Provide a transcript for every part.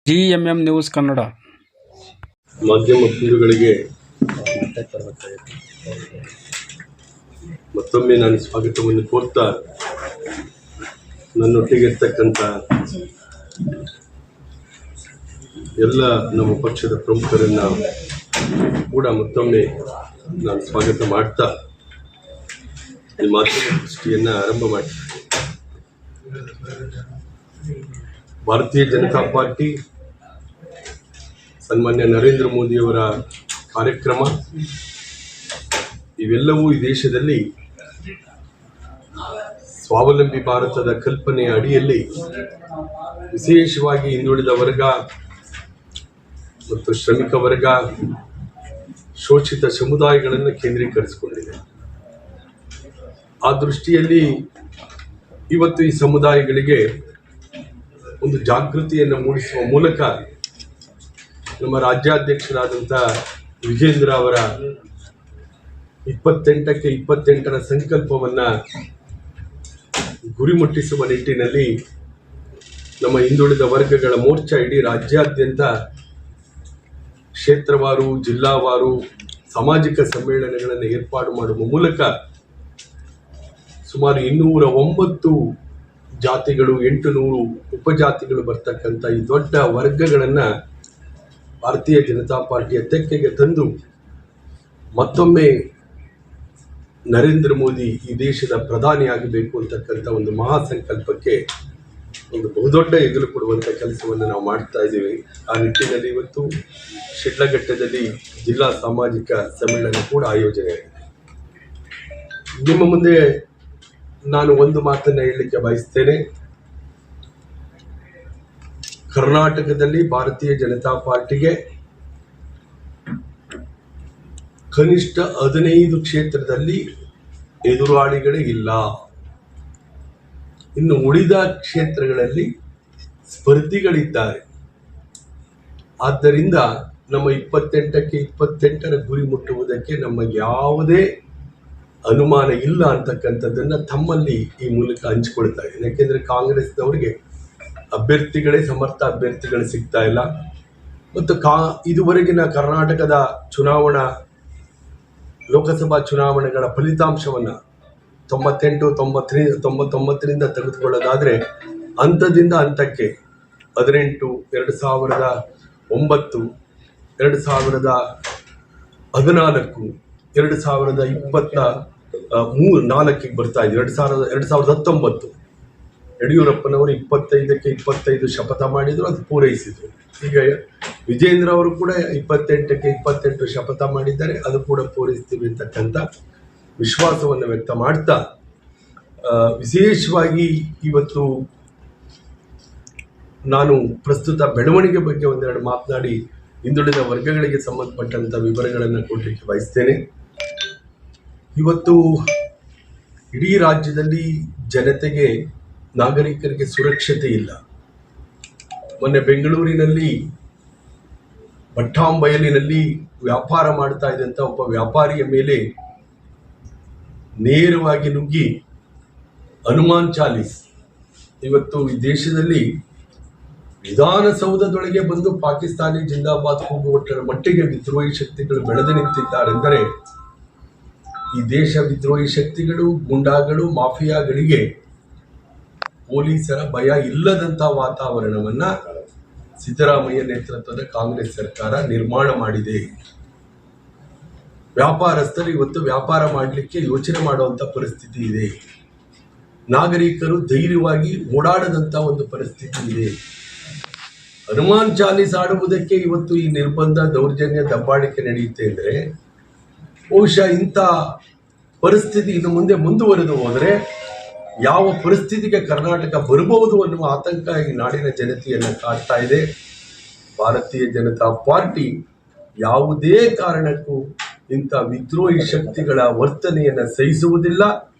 GMM news Kannada ಮಾಧ್ಯಮ ಬಂಧುಗಳಿಗೆ ಮತ್ತೊಮ್ಮೆ ನಾನು ಸ್ವಾಗತವನ್ನು ಕೋರ್ತಾ ನನ್ನೊಟ್ಟಿಗಿರ್ತಕ್ಕಂಥ ಎಲ್ಲ ನಮ್ಮ ಪಕ್ಷದ ಪ್ರಮುಖರನ್ನ ಕೂಡ ಮತ್ತೊಮ್ಮೆ ನಾನು ಸ್ವಾಗತ ಮಾಡ್ತಾ ಈ ಮಾಧ್ಯಮ ದೃಷ್ಟಿಯನ್ನ ಆರಂಭ ಮಾಡ್ತೀನಿ. ಭಾರತೀಯ ಜನತಾ ಪಾರ್ಟಿ ಸನ್ಮಾನ್ಯ ನರೇಂದ್ರ ಮೋದಿಯವರ ಕಾರ್ಯಕ್ರಮ ಇವೆಲ್ಲವೂ ಈ ದೇಶದಲ್ಲಿ ಸ್ವಾವಲಂಬಿ ಭಾರತದ ಕಲ್ಪನೆಯ ಅಡಿಯಲ್ಲಿ ವಿಶೇಷವಾಗಿ ಹಿಂದುಳಿದ ವರ್ಗ ಮತ್ತು ಶ್ರಮಿಕ ವರ್ಗ, ಶೋಷಿತ ಸಮುದಾಯಗಳನ್ನು ಕೇಂದ್ರೀಕರಿಸಿಕೊಂಡಿದೆ. ಆ ದೃಷ್ಟಿಯಲ್ಲಿ ಇವತ್ತು ಈ ಸಮುದಾಯಗಳಿಗೆ ಒಂದು ಜಾಗೃತಿಯನ್ನು ಮೂಡಿಸುವ ಮೂಲಕ ನಮ್ಮ ರಾಜ್ಯಾಧ್ಯಕ್ಷರಾದಂಥ ವಿಜೇಂದ್ರ ಅವರ 28ಕ್ಕೆ 28ರ ಸಂಕಲ್ಪವನ್ನು ಗುರಿ ಮುಟ್ಟಿಸುವ ನಿಟ್ಟಿನಲ್ಲಿ ನಮ್ಮ ಹಿಂದುಳಿದ ವರ್ಗಗಳ ಮೋರ್ಚಾ ಇಡೀ ರಾಜ್ಯಾದ್ಯಂತ ಕ್ಷೇತ್ರವಾರು, ಜಿಲ್ಲಾವಾರು ಸಾಮಾಜಿಕ ಸಮ್ಮೇಳನಗಳನ್ನು ಏರ್ಪಾಡು ಮಾಡುವ ಮೂಲಕ ಸುಮಾರು 209 ಜಾತಿಗಳು, 800 ಉಪಜಾತಿಗಳು ಬರ್ತಕ್ಕಂಥ ಈ ದೊಡ್ಡ ವರ್ಗಗಳನ್ನು ಭಾರತೀಯ ಜನತಾ ಪಾರ್ಟಿಯ ತೆಕ್ಕೆಗೆ ತಂದು ಮತ್ತೊಮ್ಮೆ ನರೇಂದ್ರ ಮೋದಿ ಈ ದೇಶದ ಪ್ರಧಾನಿಯಾಗಬೇಕು ಅಂತಕ್ಕಂಥ ಒಂದು ಮಹಾ ಸಂಕಲ್ಪಕ್ಕೆ ಒಂದು ಬಹುದೊಡ್ಡ ಎದುರು ಕೊಡುವಂಥ ಕೆಲಸವನ್ನು ನಾವು ಮಾಡ್ತಾ ಇದ್ದೀವಿ. ಆ ನಿಟ್ಟಿನಲ್ಲಿ ಇವತ್ತು ಶಿಡ್ಲಘಟ್ಟದಲ್ಲಿ ಜಿಲ್ಲಾ ಸಾಮಾಜಿಕ ಸಮ್ಮೇಳನ ಕೂಡ ಆಯೋಜನೆ ಆಗಿದೆ. ನಿಮ್ಮ ಮುಂದೆ ನಾನು ಒಂದು ಮಾತನ್ನು ಹೇಳಲಿಕ್ಕೆ ಬಯಸ್ತೇನೆ. ಕರ್ನಾಟಕದಲ್ಲಿ ಭಾರತೀಯ ಜನತಾ ಪಾರ್ಟಿಗೆ ಕನಿಷ್ಠ 15 ಕ್ಷೇತ್ರದಲ್ಲಿ ಎದುರಾಳಿಗಳೇ ಇಲ್ಲ. ಇನ್ನು ಉಳಿದ ಕ್ಷೇತ್ರಗಳಲ್ಲಿ ಸ್ಪರ್ಧಿಗಳಿದ್ದಾರೆ. ಆದ್ದರಿಂದ ನಮ್ಮ 28ಕ್ಕೆ 28ರ ಗುರಿ ಮುಟ್ಟುವುದಕ್ಕೆ ನಮಗೆ ಯಾವುದೇ ಅನುಮಾನ ಇಲ್ಲ ಅಂತಕ್ಕಂಥದ್ದನ್ನು ತಮ್ಮಲ್ಲಿ ಈ ಮೂಲಕ ಹಂಚಿಕೊಳ್ತಾ ಇದ್ದೀನಿ. ಯಾಕೆಂದರೆ ಕಾಂಗ್ರೆಸ್ನವರಿಗೆ ಅಭ್ಯರ್ಥಿಗಳೇ ಸಮರ್ಥ ಅಭ್ಯರ್ಥಿಗಳು ಸಿಗ್ತಾ ಇಲ್ಲ. ಮತ್ತು ಇದುವರೆಗಿನ ಕರ್ನಾಟಕದ ಲೋಕಸಭಾ ಚುನಾವಣೆಗಳ ಫಲಿತಾಂಶವನ್ನು 98, 99ರಿಂದ ತೆಗೆದುಕೊಳ್ಳೋದಾದರೆ ಹಂತದಿಂದ ಹಂತಕ್ಕೆ 18, 2009, 2014, 2024ಕ್ಕೆ ಬರ್ತಾ ಇದೆ. 2019 ಯಡಿಯೂರಪ್ಪನವರು 25ಕ್ಕೆ 25 ಶಪಥ ಮಾಡಿದರು, ಅದು ಪೂರೈಸಿದರು. ಈಗ ವಿಜೇಂದ್ರ ಅವರು ಕೂಡ 28ಕ್ಕೆ 28 ಶಪಥ ಮಾಡಿದ್ದಾರೆ, ಅದು ಕೂಡ ಪೂರೈಸ್ತೀವಿ ಅಂತಕ್ಕಂಥ ವಿಶ್ವಾಸವನ್ನು ವ್ಯಕ್ತ ಮಾಡ್ತಾ ವಿಶೇಷವಾಗಿ ಇವತ್ತು ನಾನು ಪ್ರಸ್ತುತ ಬೆಳವಣಿಗೆ ಬಗ್ಗೆ ಒಂದೆರಡು ಮಾತನಾಡಿ ಹಿಂದುಳಿದ ವರ್ಗಗಳಿಗೆ ಸಂಬಂಧಪಟ್ಟಂಥ ವಿವರಗಳನ್ನು ಕೊಡಲಿಕ್ಕೆ ಬಯಸ್ತೇನೆ. ಇವತ್ತು ಇಡೀ ರಾಜ್ಯದಲ್ಲಿ ಜನತೆಗೆ, ನಾಗರಿಕರಿಗೆ ಸುರಕ್ಷತೆ ಇಲ್ಲ. ಮೊನ್ನೆ ಬೆಂಗಳೂರಿನಲ್ಲಿ ಪಟ್ಟಾಂಬಯಲಿನಲ್ಲಿ ವ್ಯಾಪಾರ ಮಾಡ್ತಾ ಇದ್ದಂಥ ಒಬ್ಬ ವ್ಯಾಪಾರಿಯ ಮೇಲೆ ನೇರವಾಗಿ ನುಗ್ಗಿ ಹನುಮಾನ್ ಚಾಲೀಸ್ ಇವತ್ತು ಈ ದೇಶದಲ್ಲಿ ವಿಧಾನಸೌಧದೊಳಗೆ ಬಂದು ಪಾಕಿಸ್ತಾನಿ ಜಿಂದಾಬಾದ್ ಕೂಗುವಟ್ಟರ ಮಟ್ಟಿಗೆ ವಿದ್ರೋಹಿ ಶಕ್ತಿಗಳು ಬೆಳೆದು ನಿಂತಿದ್ದಾರೆಂದರೆ ಈ ದೇಶ ವಿದ್ರೋಹಿ ಶಕ್ತಿಗಳು, ಗುಂಡಾಗಳು, ಮಾಫಿಯಾಗಳಿಗೆ ಪೊಲೀಸರ ಭಯ ಇಲ್ಲದಂಥ ವಾತಾವರಣವನ್ನು ಸಿದ್ದರಾಮಯ್ಯ ನೇತೃತ್ವದ ಕಾಂಗ್ರೆಸ್ ಸರ್ಕಾರ ನಿರ್ಮಾಣ ಮಾಡಿದೆ. ವ್ಯಾಪಾರಸ್ಥರು ಇವತ್ತು ವ್ಯಾಪಾರ ಮಾಡಲಿಕ್ಕೆ ಯೋಚನೆ ಮಾಡುವಂಥ ಪರಿಸ್ಥಿತಿ ಇದೆ. ನಾಗರಿಕರು ಧೈರ್ಯವಾಗಿ ಓಡಾಡದಂಥ ಒಂದು ಪರಿಸ್ಥಿತಿ ಇದೆ. ಹನುಮಾನ್ ಚಾಲೀಸ್ ಆಡುವುದಕ್ಕೆ ಇವತ್ತು ಈ ನಿರ್ಬಂಧ, ದೌರ್ಜನ್ಯ, ದಬ್ಬಾಳಿಕೆ ನಡೆಯುತ್ತೆ ಅಂದರೆ ಬಹುಶಃ ಇಂಥ ಪರಿಸ್ಥಿತಿ ಇನ್ನು ಮುಂದೆ ಮುಂದುವರೆದು ಹೋದರೆ ಯಾವ ಪರಿಸ್ಥಿತಿಗೆ ಕರ್ನಾಟಕ ಬರಬಹುದು ಅನ್ನುವ ಆತಂಕ ಈ ನಾಡಿನ ಜನತೆಯನ್ನು ಕಾಡ್ತಾ ಇದೆ. ಭಾರತೀಯ ಜನತಾ ಪಾರ್ಟಿ ಯಾವುದೇ ಕಾರಣಕ್ಕೂ ಇಂಥ ವಿದ್ರೋಹಿ ಶಕ್ತಿಗಳ ವರ್ತನೆಯನ್ನು ಸಹಿಸುವುದಿಲ್ಲ.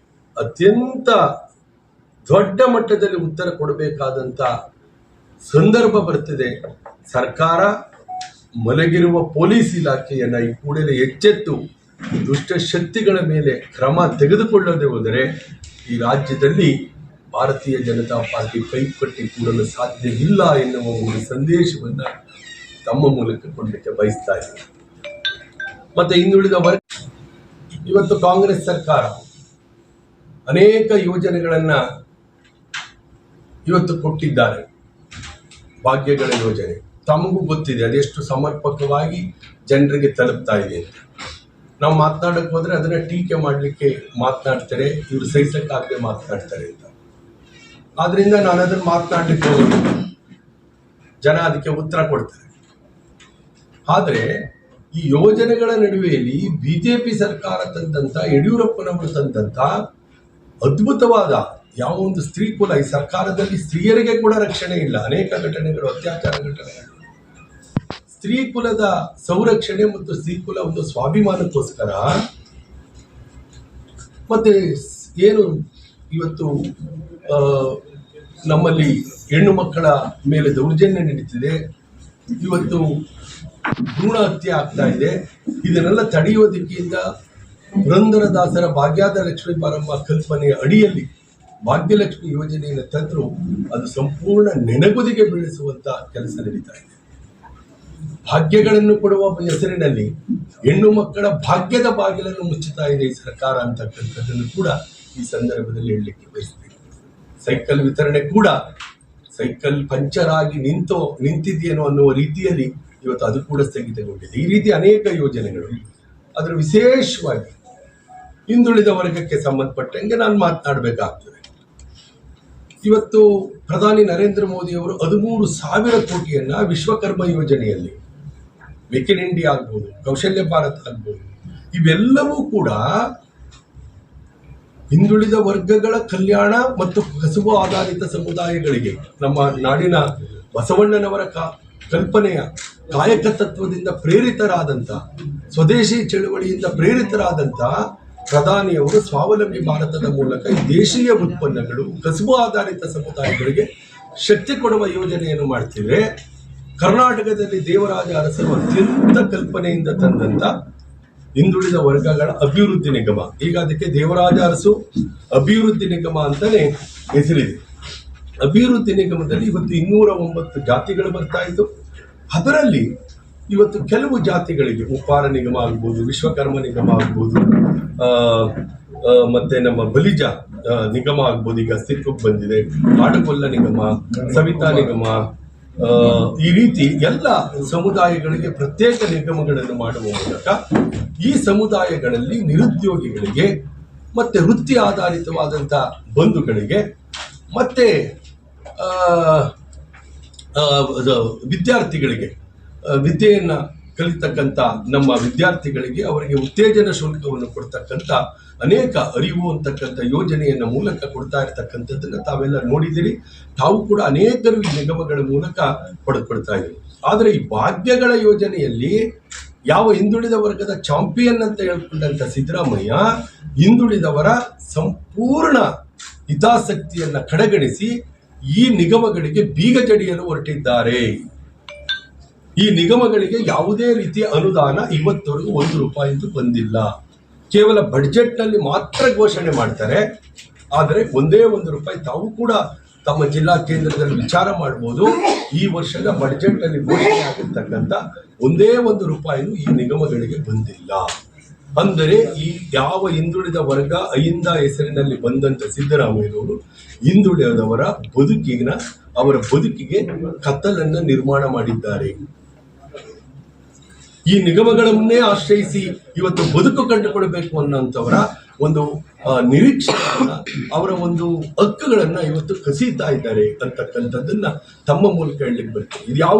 ಅತ್ಯಂತ ದೊಡ್ಡ ಮಟ್ಟದಲ್ಲಿ ಉತ್ತರ ಕೊಡಬೇಕಾದಂಥ ಸಂದರ್ಭ ಬರ್ತದೆ. ಸರ್ಕಾರ ಮಲಗಿರುವ ಪೊಲೀಸ್ ಇಲಾಖೆಯನ್ನು ಈ ಕೂಡಲೇ ಎಚ್ಚೆತ್ತು ದುಷ್ಟ ಶಕ್ತಿಗಳ ಮೇಲೆ ಕ್ರಮ ತೆಗೆದುಕೊಳ್ಳದೆ ಹೋದರೆ ಈ ರಾಜ್ಯದಲ್ಲಿ ಭಾರತೀಯ ಜನತಾ ಪಾರ್ಟಿ ಕೈಕಟ್ಟಿ ಕೂಡಲು ಸಾಧ್ಯ ಇಲ್ಲ ಎನ್ನುವ ಒಂದು ಸಂದೇಶವನ್ನ ತಮ್ಮ ಮೂಲಕ ಕೊಡಲಿಕ್ಕೆ ಬಯಸ್ತಾ ಇದ್ದಾರೆ. ಮತ್ತೆ ಹಿಂದುಳಿದ ವರ್ಗ ಇವತ್ತು ಕಾಂಗ್ರೆಸ್ ಸರ್ಕಾರ ಅನೇಕ ಯೋಜನೆಗಳನ್ನ ಇವತ್ತು ಕೊಟ್ಟಿದ್ದಾರೆ. ಭಾಗ್ಯಗಳ ಯೋಜನೆ ತಮಗೂ ಗೊತ್ತಿದೆ ಅದೆಷ್ಟು ಸಮರ್ಪಕವಾಗಿ ಜನರಿಗೆ ತಲುಪ್ತಾ ಇದೆ ಅಂತ. ನಾವು ಮಾತನಾಡಕ್ಕೆ ಹೋದ್ರೆ ಅದನ್ನ ಟೀಕೆ ಮಾಡಲಿಕ್ಕೆ ಮಾತನಾಡ್ತಾರೆ, ಇವರು ಸಹಿಸಕ್ಕಾಗದೆ ಮಾತನಾಡ್ತಾರೆ ಅಂತ. ಆದ್ರಿಂದ ನಾನು ಅದನ್ನ ಮಾತನಾಡ್ಲಿಕ್ಕೆ ಹೋಗೋದಿಲ್ಲ, ಜನ ಅದಕ್ಕೆ ಉತ್ತರ ಕೊಡ್ತಾರೆ. ಆದ್ರೆ ಈ ಯೋಜನೆಗಳ ನಡುವೆಯಲ್ಲಿ ಬಿಜೆಪಿ ಸರ್ಕಾರ ತಂದಂತ, ಯಡಿಯೂರಪ್ಪನವರು ತಂದಂತ ಅದ್ಭುತವಾದ ಯಾವ ಒಂದು ಸ್ತ್ರೀ ಕುಲ, ಈ ಸರ್ಕಾರದಲ್ಲಿ ಸ್ತ್ರೀಯರಿಗೆ ಕೂಡ ರಕ್ಷಣೆ ಇಲ್ಲ. ಅನೇಕ ಘಟನೆಗಳು, ಅತ್ಯಾಚಾರ ಘಟನೆಗಳು, ಸ್ತ್ರೀ ಕುಲದ ಸಂರಕ್ಷಣೆ ಮತ್ತು ಸ್ತ್ರೀ ಕುಲ ಒಂದು ಸ್ವಾಭಿಮಾನಕ್ಕೋಸ್ಕರ ಮತ್ತೆ ಏನು ಇವತ್ತು ನಮ್ಮಲ್ಲಿ ಹೆಣ್ಣು ಮಕ್ಕಳ ಮೇಲೆ ದೌರ್ಜನ್ಯ ನಡೀತಿದೆ, ಇವತ್ತು ಭ್ರೂಣ ಹತ್ಯೆ ಆಗ್ತಾ ಇದೆ. ಇದನ್ನೆಲ್ಲ ತಡೆಯುವ ದಿಕ್ಕಿಂದ ಪುರಂದರದಾಸರ ಭಾಗ್ಯದ ಲಕ್ಷ್ಮೀ ಬಾರಮ್ಮ ಕಲ್ಪನೆಯ ಅಡಿಯಲ್ಲಿ ಭಾಗ್ಯಲಕ್ಷ್ಮಿ ಯೋಜನೆಯನ್ನು ತಂದ್ರು ಅದು ಸಂಪೂರ್ಣ ನೆನಗುದಿಗೆ ಬೀಳಿಸುವಂತ ಕೆಲಸ ನಡೀತಾ ಇದೆ. ಭಾಗ್ಯಗಳನ್ನು ಕೊಡುವ ಹೆಸರಿನಲ್ಲಿ ಹೆಣ್ಣು ಮಕ್ಕಳ ಭಾಗ್ಯದ ಬಾಗಿಲನ್ನು ಮುಚ್ಚುತ್ತಾ ಇದೆ ಈ ಸರ್ಕಾರ ಅಂತಕ್ಕಂಥದ್ದನ್ನು ಕೂಡ ಈ ಸಂದರ್ಭದಲ್ಲಿ ಹೇಳಲಿಕ್ಕೆ ಬಯಸ್ತೀನಿ. ಸೈಕಲ್ ವಿತರಣೆ ಕೂಡ ಸೈಕಲ್ ಪಂಚರ್ ಆಗಿ ನಿಂತಿದೆಯೇನೋ ಅನ್ನುವ ರೀತಿಯಲ್ಲಿ ಇವತ್ತು ಅದು ಕೂಡ ಸ್ಥಗಿತಗೊಂಡಿದೆ. ಈ ರೀತಿ ಅನೇಕ ಯೋಜನೆಗಳು. ಅದರ ವಿಶೇಷವಾಗಿ ಹಿಂದುಳಿದ ವರ್ಗಕ್ಕೆ ಸಂಬಂಧಪಟ್ಟಂಗೆ ನಾನು ಮಾತನಾಡಬೇಕಾಗ್ತದೆ. ಇವತ್ತು ಪ್ರಧಾನಿ ನರೇಂದ್ರ ಮೋದಿ ಅವರು 13,000 ಕೋಟಿಯನ್ನ ವಿಶ್ವಕರ್ಮ ಯೋಜನೆಯಲ್ಲಿ, ಮೇಕ್ ಇನ್ ಇಂಡಿಯಾ ಆಗ್ಬೋದು, ಕೌಶಲ್ಯ ಭಾರತ್ ಆಗ್ಬೋದು, ಇವೆಲ್ಲವೂ ಕೂಡ ಹಿಂದುಳಿದ ವರ್ಗಗಳ ಕಲ್ಯಾಣ ಮತ್ತು ಕಸುಬು ಆಧಾರಿತ ಸಮುದಾಯಗಳಿಗೆ, ನಮ್ಮ ನಾಡಿನ ಬಸವಣ್ಣನವರ ಕಲ್ಪನೆಯ ಕಾಯಕ ತತ್ವದಿಂದ ಪ್ರೇರಿತರಾದಂಥ, ಸ್ವದೇಶಿ ಚಳುವಳಿಯಿಂದ ಪ್ರೇರಿತರಾದಂಥ ಪ್ರಧಾನಿಯವರು ಸ್ವಾವಲಂಬಿ ಭಾರತದ ಮೂಲಕ ಈ ದೇಶೀಯ ಉತ್ಪನ್ನಗಳು, ಕಸುಬು ಆಧಾರಿತ ಸಮುದಾಯಗಳಿಗೆ ಶಕ್ತಿ ಕೊಡುವ ಯೋಜನೆಯನ್ನು ಮಾಡ್ತಿದ್ರೆ, ಕರ್ನಾಟಕದಲ್ಲಿ ದೇವರಾಜ ಅರಸರು ಅತ್ಯಂತ ಕಲ್ಪನೆಯಿಂದ ತಂದಂತ ಹಿಂದುಳಿದ ವರ್ಗಗಳ ಅಭಿವೃದ್ಧಿ ನಿಗಮ, ಈಗ ಅದಕ್ಕೆ ದೇವರಾಜ ಅರಸು ಅಭಿವೃದ್ಧಿ ನಿಗಮ ಅಂತಾನೆ ಹೆಸರಿದೆ. ಅಭಿವೃದ್ಧಿ ನಿಗಮದಲ್ಲಿ ಇವತ್ತು 209 ಜಾತಿಗಳು ಬರ್ತಾ ಇದ್ದು, ಅದರಲ್ಲಿ ಇವತ್ತು ಕೆಲವು ಜಾತಿಗಳಿಗೆ ಉಪ್ಪಾರ ನಿಗಮ ಆಗ್ಬೋದು, ವಿಶ್ವಕರ್ಮ ನಿಗಮ ಆಗ್ಬೋದು, ಮತ್ತೆ ನಮ್ಮ ಬಲಿಜ ನಿಗಮ ಆಗ್ಬೋದು, ಈಗ ಅಸ್ತಿತ್ವಕ್ಕೆ ಬಂದಿದೆ, ಆಡುಗೊಲ್ಲ ನಿಗಮ, ಸವಿತಾ ನಿಗಮ, ಈ ರೀತಿ ಎಲ್ಲ ಸಮುದಾಯಗಳಿಗೆ ಪ್ರತ್ಯೇಕ ನಿಗಮಗಳನ್ನು ಮಾಡುವ ಮೂಲಕ ಈ ಸಮುದಾಯಗಳಲ್ಲಿ ನಿರುದ್ಯೋಗಿಗಳಿಗೆ ಮತ್ತೆ ವೃತ್ತಿ ಆಧಾರಿತವಾದಂಥ ಬಂಧುಗಳಿಗೆ ಮತ್ತೆ ವಿದ್ಯಾರ್ಥಿಗಳಿಗೆ, ವಿದ್ಯೆಯನ್ನ ಕಲಿತಕ್ಕಂಥ ನಮ್ಮ ವಿದ್ಯಾರ್ಥಿಗಳಿಗೆ ಅವರಿಗೆ ಉತ್ತೇಜನ ಶುಲ್ಕವನ್ನು ಕೊಡ್ತಕ್ಕಂಥ ಅನೇಕ ಅರಿವು ಅಂತಕ್ಕಂಥ ಯೋಜನೆಯನ್ನ ಮೂಲಕ ಕೊಡ್ತಾ ಇರ್ತಕ್ಕಂಥದ್ದನ್ನ ತಾವೆಲ್ಲ ನೋಡಿದ್ದೀರಿ. ತಾವು ಕೂಡ ಅನೇಕರು ಈ ನಿಗಮಗಳ ಮೂಲಕ ಪಡೆದುಕೊಡ್ತಾ ಇದ್ದೀವಿ. ಆದರೆ ಈ ಭಾಗ್ಯಗಳ ಯೋಜನೆಯಲ್ಲಿ ಯಾವ ಹಿಂದುಳಿದ ವರ್ಗದ ಚಾಂಪಿಯನ್ ಅಂತ ಹೇಳ್ಕೊಂಡಂತ ಸಿದ್ದರಾಮಯ್ಯ ಹಿಂದುಳಿದವರ ಸಂಪೂರ್ಣ ಹಿತಾಸಕ್ತಿಯನ್ನ ಕಡೆಗಣಿಸಿ ಈ ನಿಗಮಗಳಿಗೆ ಬೀಗ ಜಡಿಯಲು ಹೊರಟಿದ್ದಾರೆ. ಈ ನಿಗಮಗಳಿಗೆ ಯಾವುದೇ ರೀತಿಯ ಅನುದಾನ ಇವತ್ತವರೆಗೂ 1 ರೂಪಾಯಿಗೂ ಬಂದಿಲ್ಲ. ಕೇವಲ ಬಡ್ಜೆಟ್ನಲ್ಲಿ ಮಾತ್ರ ಘೋಷಣೆ ಮಾಡ್ತಾರೆ. ಆದರೆ ಒಂದೇ 1 ರೂಪಾಯಿ ತಾವು ಕೂಡ ತಮ್ಮ ಜಿಲ್ಲಾ ಕೇಂದ್ರದಲ್ಲಿ ವಿಚಾರ ಮಾಡಬಹುದು. ಈ ವರ್ಷದ ಬಡ್ಜೆಟ್ ಅಲ್ಲಿ ಘೋಷಣೆ ಆಗಿರ್ತಕ್ಕಂಥ ಒಂದೇ 1 ರೂಪಾಯಿನೂ ಈ ನಿಗಮಗಳಿಗೆ ಬಂದಿಲ್ಲ. ಅಂದರೆ ಈ ಯಾವ ಹಿಂದುಳಿದ ವರ್ಗ ಅಹಿಂದ ಹೆಸರಿನಲ್ಲಿ ಬಂದಂತ ಸಿದ್ದರಾಮಯ್ಯನವರು ಹಿಂದುಳಿದವರ ಅವರ ಬದುಕಿಗೆ ಕತ್ತಲನ್ನ ನಿರ್ಮಾಣ ಮಾಡಿದ್ದಾರೆ. ಈ ನಿಗಮಗಳನ್ನೇ ಆಶ್ರಯಿಸಿ ಇವತ್ತು ಬದುಕು ಕಂಡುಕೊಳ್ಬೇಕು ಅನ್ನೋಂಥವರ ಒಂದು ನಿರೀಕ್ಷೆಯನ್ನ, ಅವರ ಒಂದು ಹಕ್ಕುಗಳನ್ನ ಇವತ್ತು ಕಸೀತಾ ಇದ್ದಾರೆ ಅಂತಕ್ಕಂಥದ್ದನ್ನ ತಮ್ಮ ಮೂಲಕ ಹೇಳಲಿಕ್ಕೆ ಬರ್ತದೆ. ಇದು ಯಾವ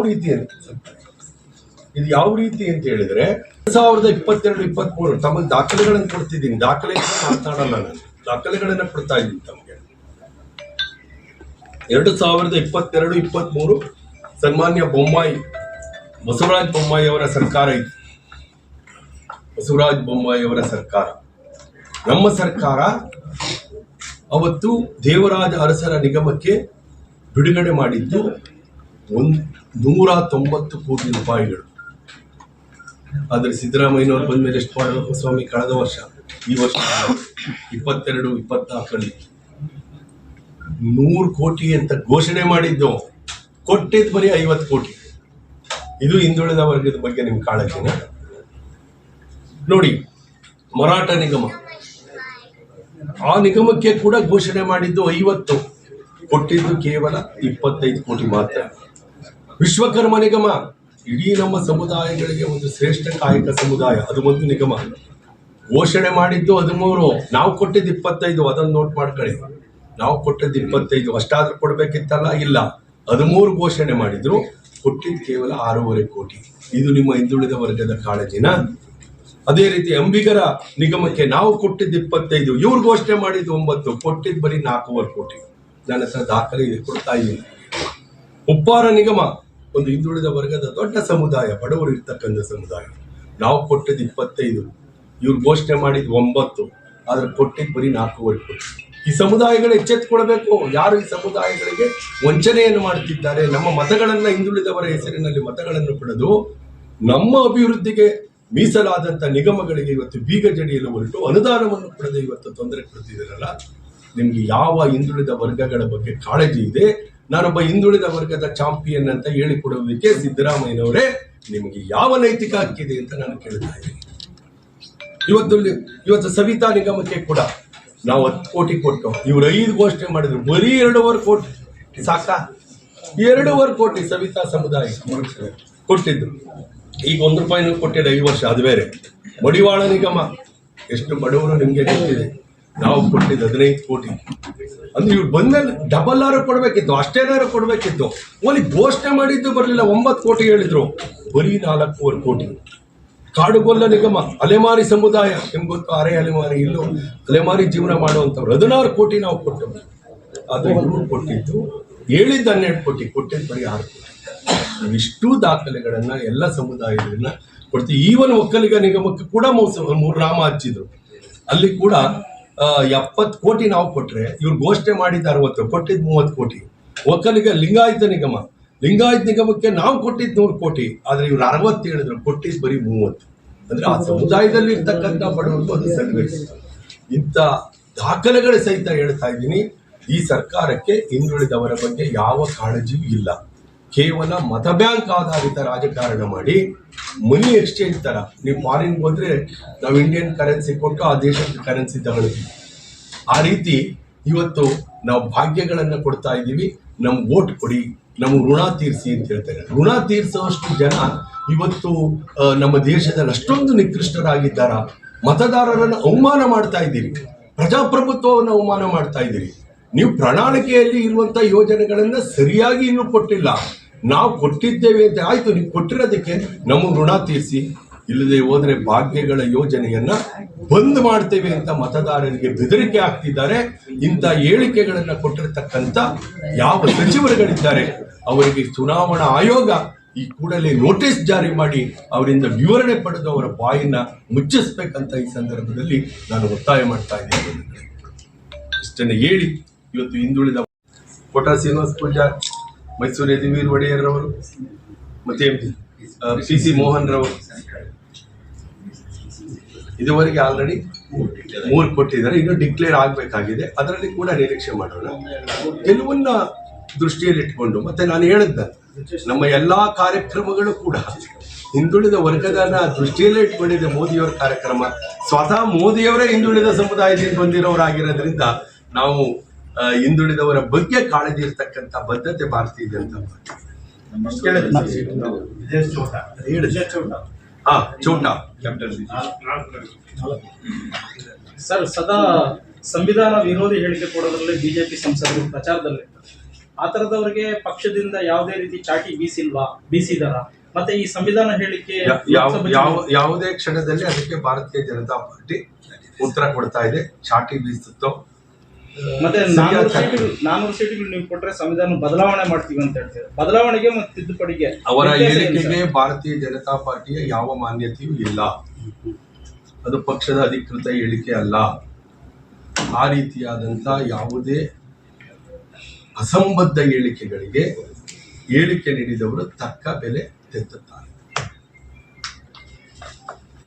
ರೀತಿ ಅಂತ ಹೇಳಿದ್ರೆ 2022-23 ತಮಗೆ ದಾಖಲೆಗಳನ್ನು ಕೊಡ್ತಿದ್ದೀನಿ. ದಾಖಲೆಗಳನ್ನ ಮಾತನಾಡಲ್ಲ ನಾನು, ದಾಖಲೆಗಳನ್ನ ಕೊಡ್ತಾ ಇದ್ದೀನಿ ತಮಗೆ. 2022-23 ಸನ್ಮಾನ್ಯ ಬಸವರಾಜ ಬೊಮ್ಮಾಯಿ ಅವರ ಸರ್ಕಾರ ಇತ್ತು. ಬಸವರಾಜ ಬೊಮ್ಮಾಯಿ ಅವರ ಸರ್ಕಾರ, ನಮ್ಮ ಸರ್ಕಾರ ಅವತ್ತು ದೇವರಾಜ ಅರಸರ ನಿಗಮಕ್ಕೆ ಬಿಡುಗಡೆ ಮಾಡಿದ್ದು 190 ಕೋಟಿ ರೂಪಾಯಿಗಳು. ಆದರೆ ಸಿದ್ದರಾಮಯ್ಯನವರು ಬಂದ ಮೇಲೆ ಎಷ್ಟು ಮಾಡಬೇಕು ಸ್ವಾಮಿ? ಕಳೆದ ವರ್ಷ, ಈ ವರ್ಷ 22-24 100 ಕೋಟಿ ಅಂತ ಘೋಷಣೆ ಮಾಡಿದ್ದು, ಕೊಟ್ಟಿದ್ದು ಬರೀ 50 ಕೋಟಿ. ಇದು ಹಿಂದುಳಿದ ವರ್ಗದ ಬಗ್ಗೆ ನಿಮ್ ಕಾಳಜಿನ? ನೋಡಿ, ಮರಾಠ ನಿಗಮ, ಆ ನಿಗಮಕ್ಕೆ ಕೂಡ ಘೋಷಣೆ ಮಾಡಿದ್ದು 50, ಕೊಟ್ಟಿದ್ದು ಕೇವಲ 25 ಕೋಟಿ ಮಾತ್ರ. ವಿಶ್ವಕರ್ಮ ನಿಗಮ, ಇಡೀ ನಮ್ಮ ಸಮುದಾಯಗಳಿಗೆ ಒಂದು ಶ್ರೇಷ್ಠ ಕಾಯಕ ಸಮುದಾಯ, ಅದು ಒಂದು ನಿಗಮ, ಘೋಷಣೆ ಮಾಡಿದ್ದು 13, ನಾವು ಕೊಟ್ಟಿದ್ದು 25. ಅದನ್ನು ನೋಟ್ ಮಾಡ್ಕೊಳ್ಳಿ. ನಾವು ಕೊಟ್ಟಿದ್ದು 25, ಅಷ್ಟಾದ್ರೂ ಕೊಡ್ಬೇಕಿತ್ತಲ್ಲ, ಇಲ್ಲ, 13 ಘೋಷಣೆ ಮಾಡಿದ್ರು, ಕೊಟ್ಟಿದ್ದು ಕೇವಲ 6.5 ಕೋಟಿ. ಇದು ನಿಮ್ಮ ಹಿಂದುಳಿದ ವರ್ಗದ ಕಾಳಜಿನ? ಅದೇ ರೀತಿ ಅಂಬಿಗರ ನಿಗಮಕ್ಕೆ ನಾವು ಕೊಟ್ಟಿದ್ದು 25, ಇವ್ರು ಘೋಷಣೆ ಮಾಡಿದ್ದು 9, ಕೊಟ್ಟಿದ್ದು ಬರೀ 4.5 ಕೋಟಿ. ನನ್ನ ಹತ್ರ ದಾಖಲೆ ಇದೆ, ಕೊಡ್ತಾ ಇದ್ದೀನಿ. ಉಪ್ಪಾರ ನಿಗಮ ಒಂದು ಹಿಂದುಳಿದ ವರ್ಗದ ದೊಡ್ಡ ಸಮುದಾಯ, ಬಡವರು ಇರ್ತಕ್ಕಂಥ ಸಮುದಾಯ, ನಾವು ಕೊಟ್ಟಿದ್ದು 25, ಇವ್ರು ಘೋಷಣೆ ಮಾಡಿದ್ದು 9, ಆದ್ರೆ ಕೊಟ್ಟಿದ್ದು ಬರೀ 4.5 ಕೋಟಿ. ಈ ಸಮುದಾಯಗಳು ಎಚ್ಚೆತ್ತುಕೊಳ್ಬೇಕು. ಯಾರು ಈ ಸಮುದಾಯಗಳಿಗೆ ವಂಚನೆಯನ್ನು ಮಾಡುತ್ತಿದ್ದಾರೆ, ನಮ್ಮ ಮತಗಳನ್ನ, ಹಿಂದುಳಿದವರ ಹೆಸರಿನಲ್ಲಿ ಮತಗಳನ್ನು ಪಡೆದು ನಮ್ಮ ಅಭಿವೃದ್ಧಿಗೆ ಮೀಸಲಾದಂತ ನಿಗಮಗಳಿಗೆ ಇವತ್ತು ಬೀಗ ಜಡಿಯಲು ಹೊರಟು ಅನುದಾನವನ್ನು ಪಡೆದು ಇವತ್ತು ತೊಂದರೆ ಕೊಡ್ತಿದ್ದೀರಲ್ಲ, ನಿಮ್ಗೆ ಯಾವ ಹಿಂದುಳಿದ ವರ್ಗಗಳ ಬಗ್ಗೆ ಕಾಳಜಿ ಇದೆ? ನಾನೊಬ್ಬ ಹಿಂದುಳಿದ ವರ್ಗದ ಚಾಂಪಿಯನ್ ಅಂತ ಹೇಳಿಕೊಡುವುದಕ್ಕೆ ಸಿದ್ದರಾಮಯ್ಯನವರೇ ನಿಮಗೆ ಯಾವ ನೈತಿಕ ಹಕ್ಕಿದೆ ಅಂತ ನಾನು ಕೇಳ್ತಾ ಇದ್ದೀನಿ. ಇವತ್ತು ಸವಿತಾ ನಿಗಮಕ್ಕೆ ಕೂಡ ನಾವು 10 ಕೋಟಿ ಕೊಟ್ಟು, ಇವ್ರು 5 ಘೋಷಣೆ ಮಾಡಿದ್ರು, ಬರೀ 2.5 ಕೋಟಿ ಸಾಕ? 2.5 ಕೋಟಿ ಸವಿತಾ ಸಮುದಾಯ ಕೊಟ್ಟಿದ್ದು. ಈಗ 1 ರೂಪಾಯಿನೂ ಕೊಟ್ಟಿಲ್ಲ ಈ ವರ್ಷ, ಅದು ಬೇರೆ. ಮಡಿವಾಳ ನಿಗಮ, ಎಷ್ಟು ಬಡವರು ನಿಮ್ಗೆ ಗೊತ್ತಿದೆ, ನಾವು ಕೊಟ್ಟಿದ್ದು 15 ಕೋಟಿ. ಅಂದ್ರೆ ಇವ್ರು ಬಂದ್ಮೇಲೆ ಡಬಲ್ ಆರು ಕೊಡ್ಬೇಕಿತ್ತು, ಅಷ್ಟೇನಾರು ಕೊಡ್ಬೇಕಿತ್ತು. ಓನ್ಲಿ ಘೋಷಣೆ ಮಾಡಿದ್ದು ಬರಲಿಲ್ಲ, 9 ಕೋಟಿ ಹೇಳಿದ್ರು, ಬರೀ 4.5 ಕೋಟಿ. ಕಾಡುಗೊಲ್ಲ ನಿಗಮ, ಅಲೆಮಾರಿ ಸಮುದಾಯ, ನಿಮ್ಗೆ ಗೊತ್ತು, ಅರೆ ಅಲೆಮಾರಿ, ಇಲ್ಲೂ ಅಲೆಮಾರಿ ಜೀವನ ಮಾಡುವಂಥವ್ರು, 16 ಕೋಟಿ ನಾವು ಕೊಟ್ಟು, ಅದು ಇವ್ರು ಕೊಟ್ಟಿದ್ದು ಹೇಳಿದ್ದು 12 ಕೋಟಿ, ಕೊಟ್ಟಿದ್ದು ಬರೀ 6 ಕೋಟಿ. ಇಷ್ಟು ದಾಖಲೆಗಳನ್ನ ಎಲ್ಲ ಸಮುದಾಯಗಳನ್ನ ಕೊಡ್ತೀವಿ. ಈವನ್ ಒಕ್ಕಲಿಗ ನಿಗಮಕ್ಕೆ ಕೂಡ ರಾಮ ಹಚ್ಚಿದ್ರು, ಅಲ್ಲಿ ಕೂಡ 70 ಕೋಟಿ ನಾವು ಕೊಟ್ರೆ, ಇವ್ರು ಘೋಷಣೆ ಮಾಡಿದ್ದು 60, ಕೊಟ್ಟಿದ್ದು 30 ಕೋಟಿ. ಒಕ್ಕಲಿಗ ಲಿಂಗಾಯತ ನಿಗಮಕ್ಕೆ ನಾವು ಕೊಟ್ಟಿದ್ದು 100 ಕೋಟಿ, ಆದ್ರೆ ಇವ್ರು 60 ಹೇಳಿದ್ರು, ಕೊಟ್ಟಿದ್ದು ಬರೀ 30. ಅಂದ್ರೆ ಆ ಸಮುದಾಯದಲ್ಲಿ ಇರ್ತಕ್ಕಂಥ ಬಡವರಿಗೂ ಅದು ಸರ್ವಿಸ್. ಇಂಥ ದಾಖಲೆಗಳ ಸಹಿತ ಹೇಳ್ತಾ ಇದ್ದೀನಿ. ಈ ಸರ್ಕಾರಕ್ಕೆ ಹಿಂದುಳಿದವರ ಬಗ್ಗೆ ಯಾವ ಕಾಳಜಿಯೂ ಇಲ್ಲ. ಕೇವಲ ಮತ ಬ್ಯಾಂಕ್ ಆಧಾರಿತ ರಾಜಕಾರಣ ಮಾಡಿ, ಮನಿ ಎಕ್ಸ್ಚೇಂಜ್ ತರ, ನೀವು ಫಾರಿನ್ ಹೋದ್ರೆ ನಾವು ಇಂಡಿಯನ್ ಕರೆನ್ಸಿ ಕೊಟ್ಟು ಆ ದೇಶದ ಕರೆನ್ಸಿ ತಗೊಳ್ತೀವಿ. ಆ ರೀತಿ ಇವತ್ತು ನಾವು ಭಾಗ್ಯಗಳನ್ನ ಕೊಡ್ತಾ ಇದ್ದೀವಿ. ನಮ್ ವೋಟ್ ಕೊಡಿ, ನಮ್ಗೆ ಋಣ ತೀರಿಸಿ ಅಂತ ಹೇಳ್ತಾರೆ. ಋಣ ತೀರಿಸುವಷ್ಟು ಜನ ಇವತ್ತು ನಮ್ಮ ದೇಶದಲ್ಲಿ ಅಷ್ಟೊಂದು ನಿಕೃಷ್ಟರಾಗಿದ್ದಾರ? ಮತದಾರರನ್ನು ಅವಮಾನ ಮಾಡ್ತಾ ಇದ್ದೀರಿ, ಪ್ರಜಾಪ್ರಭುತ್ವವನ್ನು ಅವಮಾನ ಮಾಡ್ತಾ ಇದ್ದೀರಿ. ನೀವು ಪ್ರಣಾಳಿಕೆಯಲ್ಲಿ ಇರುವಂತ ಯೋಜನೆಗಳನ್ನ ಸರಿಯಾಗಿ ಇನ್ನೂ ಕೊಟ್ಟಿಲ್ಲ. ನಾವು ಕೊಟ್ಟಿದ್ದೇವೆ ಅಂತ ಆಯ್ತು, ನೀವು ಕೊಟ್ಟಿರೋದಕ್ಕೆ ನಮಗೆ ಋಣ ತೀರಿಸಿ, ಇಲ್ಲದೆ ಹೋದ್ರೆ ಭಾಗ್ಯಗಳ ಯೋಜನೆಯನ್ನ ಬಂದ್ ಮಾಡ್ತೇವೆ ಅಂತ ಮತದಾರರಿಗೆ ಬೆದರಿಕೆ ಆಗ್ತಿದ್ದಾರೆ. ಇಂಥ ಹೇಳಿಕೆಗಳನ್ನ ಕೊಟ್ಟಿರ್ತಕ್ಕಂಥ ಯಾವ ಸಚಿವರುಗಳಿದ್ದಾರೆ ಅವರಿಗೆ ಚುನಾವಣಾ ಆಯೋಗ ಈ ಕೂಡಲೇ ನೋಟಿಸ್ ಜಾರಿ ಮಾಡಿ ಅವರಿಂದ ವಿವರಣೆ ಪಡೆದು ಅವರ ಬಾಯಿನ ಮುಚ್ಚಿಸ್ಬೇಕಂತ ಈ ಸಂದರ್ಭದಲ್ಲಿ ನಾನು ಒತ್ತಾಯ ಮಾಡ್ತಾ ಇದ್ದೇನೆ. ಇಷ್ಟನ್ನು ಹೇಳಿ, ಇವತ್ತು ಹಿಂದುಳಿದ ಕೋಟಾ ಶ್ರೀನಿವಾಸ ಪೂಜಾರ್, ಮೈಸೂರು ಯದುವೀರ್ ಒಡೆಯರ್ ರವರು, ಮತ್ತೆ PC ಮೋಹನ್ ರವರು ಇದುವರೆಗೆ ಆಲ್ರೆಡಿ 3 ಕೊಟ್ಟಿದ್ದಾರೆ. ಇನ್ನು ಡಿಕ್ಲೇರ್ ಆಗಬೇಕಾಗಿದೆ, ಅದರಲ್ಲಿ ಕೂಡ ನಿರೀಕ್ಷೆ ಮಾಡೋಣ. ಗೆಲುವನ್ನ ದೃಷ್ಟಿಯಲ್ಲಿ ಇಟ್ಕೊಂಡು, ಮತ್ತೆ ನಾನು ಹೇಳಿದ್ದ ನಮ್ಮ ಎಲ್ಲಾ ಕಾರ್ಯಕ್ರಮಗಳು ಕೂಡ ಹಿಂದುಳಿದ ವರ್ಗದನ್ನ ದೃಷ್ಟಿಯಲ್ಲೇ ಇಟ್ಕೊಂಡಿದೆ. ಮೋದಿಯವರ ಕಾರ್ಯಕ್ರಮ, ಸ್ವತಃ ಮೋದಿಯವರೇ ಹಿಂದುಳಿದ ಸಮುದಾಯದಿಂದ ಬಂದಿರೋರಾಗಿರೋದ್ರಿಂದ ನಾವು ಹಿಂದುಳಿದವರ ಬಗ್ಗೆ ಕಾಳಜಿ ಇರ್ತಕ್ಕಂಥ ಬದ್ಧತೆ ಭಾರತೀಯ ಜನತಾ ಚೋಟಾ ಸರ್, ಸದಾ ಸಂವಿಧಾನ ವಿರೋಧಿ ಹೇಳಿಕೆ ಕೊಡೋದ್ರಲ್ಲಿ ಬಿಜೆಪಿ ಸಂಸದರು ಪ್ರಚಾರದಲ್ಲಿ ಆ ತರದವರಿಗೆ ಪಕ್ಷದಿಂದ ಯಾವುದೇ ರೀತಿ ಚಾಟಿ ಬೀಸಿದಾರ? ಮತ್ತೆ ಈ ಸಂವಿಧಾನ ಹೇಳಿಕೆ ಯಾವುದೇ ಕ್ಷಣದಲ್ಲಿ ಅದಕ್ಕೆ ಭಾರತೀಯ ಜನತಾ ಪಾರ್ಟಿ ಉತ್ತರ ಕೊಡ್ತಾ ಇದೆ. ಚಾಟಿ ಬೀಸುತ್ತೋ, ಮತ್ತೆ 400 ಸೀಟುಗಳು ನೀವು ಕೊಟ್ರೆ ಸಂವಿಧಾನ ಬದಲಾವಣೆ ಮಾಡ್ತೀವಿ ಅಂತ ಹೇಳ್ತಾರೆ. ಬದಲಾವಣೆಗೆ ಮತ್ತು ತಿದ್ದುಪಡಿಗೆ ಅವರ ಹೇಳಿಕೆಗೆ ಭಾರತೀಯ ಜನತಾ ಪಾರ್ಟಿಯ ಯಾವ ಮಾನ್ಯತೆಯೂ ಇಲ್ಲ. ಅದು ಪಕ್ಷದ ಅಧಿಕೃತ ಹೇಳಿಕೆ ಅಲ್ಲ. ಆ ರೀತಿಯಾದಂತ ಯಾವುದೇ ಅಸಂಬದ್ಧ ಹೇಳಿಕೆಗಳಿಗೆ ಹೇಳಿಕೆ ನೀಡಿದವರು ತಕ್ಕ ಬೆಲೆ ತೆತ್ತುತ್ತಾರೆ.